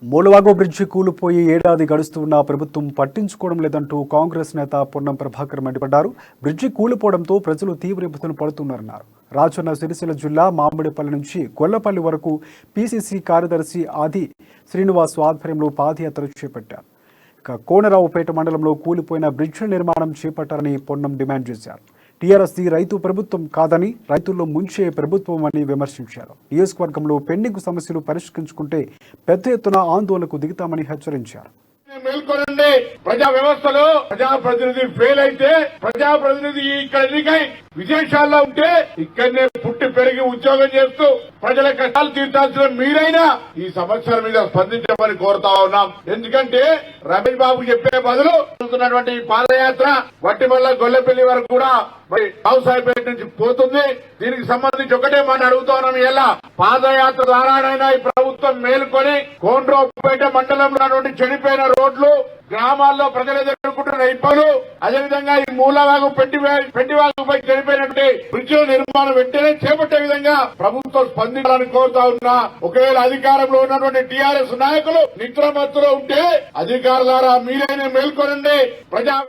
Moolavagu bridge కూలిపోయి ఏడాది గడుస్తున్నా ప్రభుత్వం పట్టించుకోవడం లేదంటూ కాంగ్రెస్ నేత పొన్నం ప్రభాకర్ మండిపడ్డారు. బ్రిడ్జి కూలిపోవడంతో ప్రజలు తీవ్ర ఇబ్బందులు పడుతున్నారన్నారు. రాజన్న సిరిసిల్ల జిల్లా మామిడిపల్లి నుంచి గొల్లపల్లి వరకు పీసీసీ కార్యదర్శి ఆది శ్రీనివాస్ ఆధ్వర్యంలో పాదయాత్ర చేపట్టారు. కోనరావుపేట మండలంలో కూలిపోయిన బ్రిడ్జి నిర్మాణం చేపట్టాలని పొన్నం డిమాండ్ చేశారు. టీఆర్ఎస్ది రైతు ప్రభుత్వం కాదని, రైతుల్లో ముంచే ప్రభుత్వం అని విమర్శించారు. నియోజకవర్గంలో పెండింగ్ సమస్యలు పరిష్కరించుకుంటే పెద్ద ఎత్తున ఆందోళనకు దిగుతామని హెచ్చరించారు. మేల్కొనండి. ప్రజా వ్యవస్థలో ప్రజాప్రతినిధి ఫెయిల్ అయితే, ప్రజాప్రతినిధి ఇక్కడ ఎన్నికై విదేశాల్లో ఉంటే ఇక్కడనే పుట్టి పెరిగి ఉద్యోగం చేస్తూ ప్రజల కష్టాలు తీర్చాల్సిన మీరైనా ఈ సమస్యల మీద స్పందించమని కోరుతా ఉన్నాం. ఎందుకంటే రమేష్ బాబు చెప్పే బదులు జరుగుతున్నటువంటి పాదయాత్ర వట్టిమల్ల గొల్లపల్లి వరకు కూడా వ్యవసాయపేట నుంచి పోతుంది. దీనికి సంబంధించి ఒకటే మనం అడుగుతా ఉన్నాం. ఎలా పాదయాత్ర ద్వారానైనా ఈ ప్రభుత్వం మేలుకొని కోనరావుపేట మండలంలో ఉన్నటువంటి చెడిపోయిన రోడ్లు, గ్రామాల్లో ప్రజలు ఎదుర్కొంటున్న ఇబ్బందులు, అదేవిధంగా ఈ మూలవాగు పెంటివాగుపై చనిపోయినటువంటి బ్రిడ్జిల నిర్మాణం వెంటనే చేపట్టే విధంగా ప్రభుత్వం స్పందించాలని కోరుతా ఉన్నా. ఒకవేళ అధికారంలో ఉన్నటువంటి టీఆర్ఎస్ నాయకులు నిద్రమత్తులో ఉంటే అధికారులారా మీరైనా మేల్కొనండి. ప్రజా